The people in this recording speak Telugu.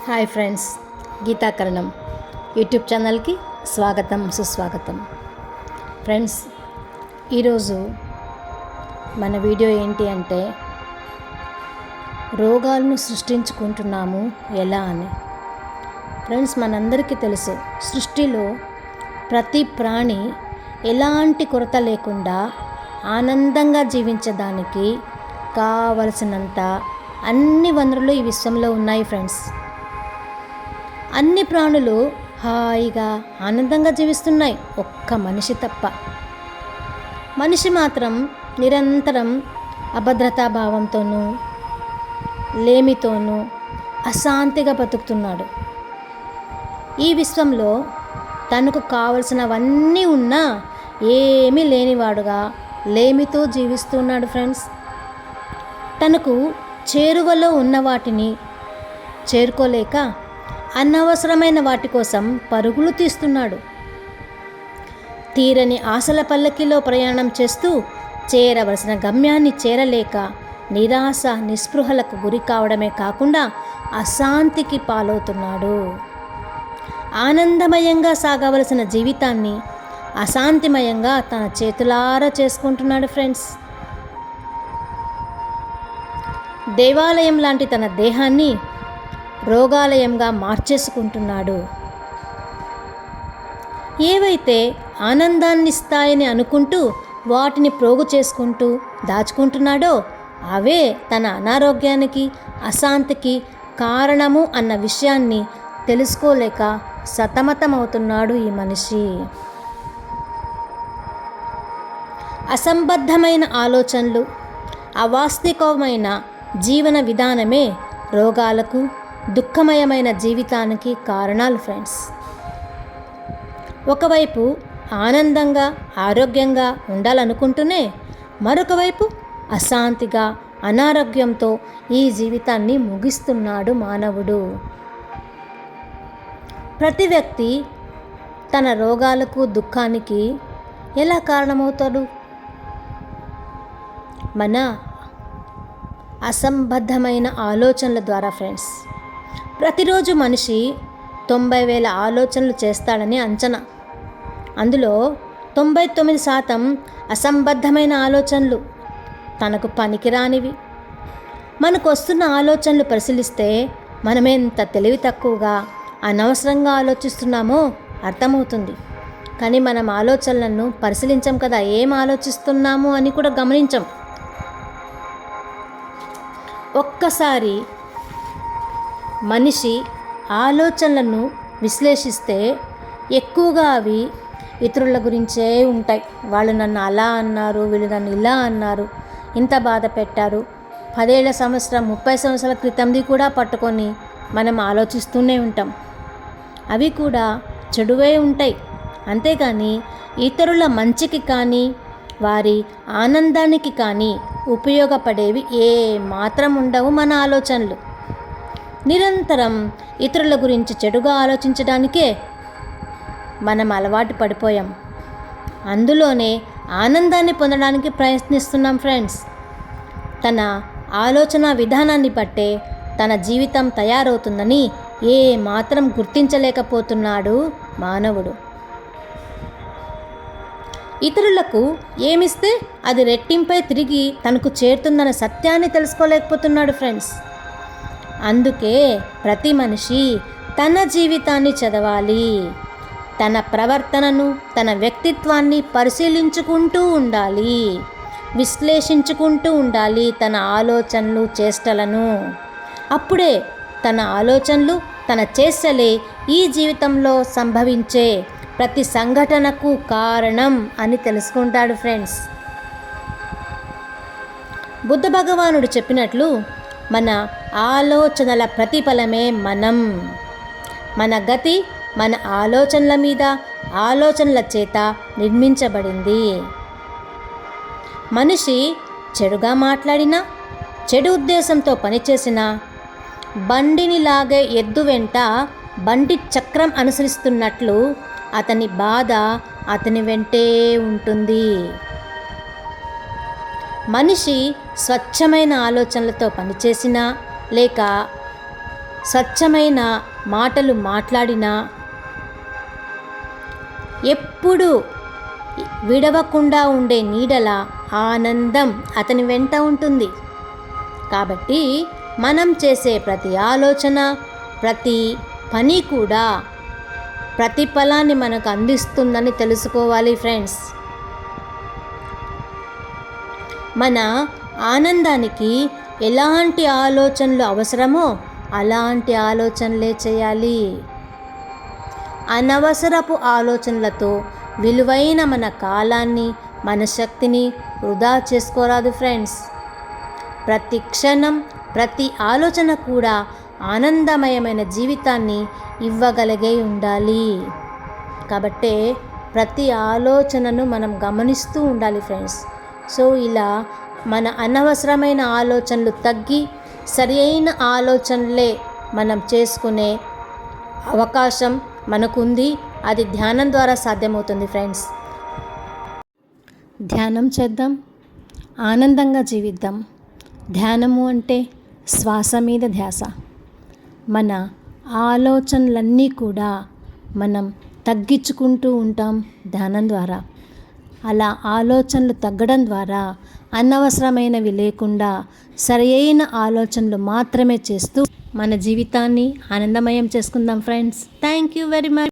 హాయ్ ఫ్రెండ్స్, గీతాకరణం యూట్యూబ్ ఛానల్కి స్వాగతం సుస్వాగతం. ఫ్రెండ్స్, ఈరోజు మన వీడియో ఏంటి అంటే రోగాలను సృష్టించుకుంటున్నాము ఎలా అని. ఫ్రెండ్స్, మనందరికీ తెలుసు, సృష్టిలో ప్రతి ప్రాణి ఎలాంటి కొరత లేకుండా ఆనందంగా జీవించడానికి కావలసినంత అన్ని వనరులు ఈ విశ్వంలో ఉన్నాయి. ఫ్రెండ్స్, అన్ని ప్రాణులు హాయిగా ఆనందంగా జీవిస్తున్నాయి, ఒక్క మనిషి తప్ప. మనిషి మాత్రం నిరంతరం అభద్రతాభావంతోనూ లేమితోనూ అశాంతిగా బతుకుతున్నాడు. ఈ విశ్వంలో తనకు కావలసినవన్నీ ఉన్నా ఏమీ లేనివాడుగా లేమితో జీవిస్తున్నాడు. ఫ్రెండ్స్, తనకు చేరువలో ఉన్న వాటిని చేరుకోలేక అనవసరమైన వాటి కోసం పరుగులు తీస్తున్నాడు. తీరని ఆశల పల్లకిలో ప్రయాణం చేస్తూ చేరవలసిన గమ్యాన్ని చేరలేక నిరాశ నిస్పృహలకు గురి కావడమే కాకుండా అశాంతికి పాలవుతున్నాడు. ఆనందమయంగా సాగవలసిన జీవితాన్ని అశాంతిమయంగా తన చేతులారా చేసుకుంటున్నాడు. ఫ్రెండ్స్, దేవాలయం లాంటి తన దేహాన్ని రోగాలయంగా మార్చేసుకుంటున్నాడు. ఏవైతే ఆనందాన్నిస్తాయని అనుకుంటూ వాటిని ప్రోగు చేసుకుంటూ దాచుకుంటున్నాడో అవే తన అనారోగ్యానికి అశాంతికి కారణము అన్న విషయాన్ని తెలుసుకోలేక సతమతమవుతున్నాడు ఈ మనిషి. అసంబద్ధమైన ఆలోచనలు, అవాస్తవికమైన జీవన విధానమే రోగాలకు, దుఃఖమయమైన జీవితానికి కారణాలు. ఫ్రెండ్స్, ఒకవైపు ఆనందంగా ఆరోగ్యంగా ఉండాలనుకుంటూనే మరొక వైపు అశాంతిగా అనారోగ్యంతో ఈ జీవితాన్ని ముగిస్తున్నాడు మానవుడు. ప్రతి వ్యక్తి తన రోగాలకు దుఃఖానికి ఎలా కారణమవుతాడు? మన అసంబద్ధమైన ఆలోచనల ద్వారా. ఫ్రెండ్స్, ప్రతిరోజు మనిషి 90,000 ఆలోచనలు చేస్తాడని అంచనా. అందులో 99% అసంబద్ధమైన ఆలోచనలు, తనకు పనికిరానివి. మనకు వస్తున్న ఆలోచనలు పరిశీలిస్తే మనమెంత తెలివి తక్కువగా అనవసరంగా ఆలోచిస్తున్నామో అర్థమవుతుంది. కానీ మనం ఆలోచనలను పరిశీలించం కదా, ఏం ఆలోచిస్తున్నాము అని కూడా గమనించం. ఒక్కసారి మనిషి ఆలోచనలను విశ్లేషిస్తే ఎక్కువగా అవి ఇతరుల గురించే ఉంటాయి. వాళ్ళు నన్ను అలా అన్నారు, వీళ్ళు నన్ను ఇలా అన్నారు, ఇంత బాధ పెట్టారు. 10 ఏళ్ల సంవత్సరం 30 సంవత్సరాల క్రితంది కూడా పట్టుకొని మనం ఆలోచిస్తూనే ఉంటాం. అవి కూడా చెడువే ఉంటాయి. అంతేగాని ఇతరుల మంచికి కానీ వారి ఆనందానికి కానీ ఉపయోగపడేవి ఏ మాత్రం ఉండవు. మన ఆలోచనలు నిరంతరం ఇతరుల గురించి చెడుగా ఆలోచించడానికే మనం అలవాటు పడిపోయాం. అందులోనే ఆనందాన్ని పొందడానికి ప్రయత్నిస్తున్నాం. ఫ్రెండ్స్, తన ఆలోచన విధానాన్ని బట్టే తన జీవితం తయారవుతుందని ఏ మాత్రం గుర్తించలేకపోతున్నాడు మానవుడు. ఇతరులకు ఏమిస్తే అది రెట్టింపై తిరిగి తనకు చేరుతుందన్న సత్యాన్ని తెలుసుకోలేకపోతున్నాడు. ఫ్రెండ్స్, అందుకే ప్రతి మనిషి తన జీవితాన్ని చదవాలి. తన ప్రవర్తనను, తన వ్యక్తిత్వాన్ని పరిశీలించుకుంటూ ఉండాలి, విశ్లేషించుకుంటూ ఉండాలి తన ఆలోచనలు, చేష్టలను. అప్పుడే తన ఆలోచనలు, తన చేష్టలే ఈ జీవితంలో సంభవించే ప్రతి సంఘటనకు కారణం అని తెలుసుకుంటాడు. ఫ్రెండ్స్, బుద్ధ భగవానుడు చెప్పినట్లు మన ఆలోచనల ప్రతిఫలమే మనం. మన గతి మన ఆలోచనల మీద, ఆలోచనల చేత నిర్మించబడింది. మనిషి చెడుగా మాట్లాడినా, చెడు ఉద్దేశంతో పనిచేసినా, బండిని లాగే ఎద్దు వెంట బండి చక్రం అనుసరిస్తున్నట్లు అతని బాధ అతని వెంటే ఉంటుంది. మనిషి స్వచ్ఛమైన ఆలోచనలతో పనిచేసినా లేక స్వచ్ఛమైన మాటలు మాట్లాడినా, ఎప్పుడు విడవకుండా ఉండే నీడల ఆనందం అతని వెంట ఉంటుంది. కాబట్టి మనం చేసే ప్రతి ఆలోచన, ప్రతి పని కూడా ప్రతిఫలాన్ని మనకు అందిస్తుందని తెలుసుకోవాలి ఫ్రెండ్స్. మన ఆనందానికి ఎలాంటి ఆలోచనలు అవసరమో అలాంటి ఆలోచనలే చేయాలి. అనవసరపు ఆలోచనలతో విలువైన మన కాలాన్ని, మన శక్తిని వృధా చేసుకోరాదు ఫ్రెండ్స్. ప్రతి క్షణం, ప్రతి ఆలోచన కూడా ఆనందమయమైన జీవితాన్ని ఇవ్వగలిగే ఉండాలి. కాబట్టే ప్రతి ఆలోచనను మనం గమనిస్తూ ఉండాలి ఫ్రెండ్స్. సో ఇలా మన అనవసరమైన ఆలోచనలు తగ్గి సరి అయిన ఆలోచనలే మనం చేసుకునే అవకాశం మనకుంది. అది ధ్యానం ద్వారా సాధ్యమవుతుంది ఫ్రెండ్స్. ధ్యానం చేద్దాం, ఆనందంగా జీవిద్దాం. ధ్యానము అంటే శ్వాస మీద ధ్యాస. మన ఆలోచనలన్నీ కూడా మనం తగ్గించుకుంటూ ఉంటాం ధ్యానం ద్వారా. అలా ఆలోచనలు తగ్గడం ద్వారా అనవసరమైనవి లేకుండా సరి అయిన ఆలోచనలు మాత్రమే చేస్తూ మన జీవితాన్ని ఆనందమయం చేసుకుందాం friends. Thank you very much.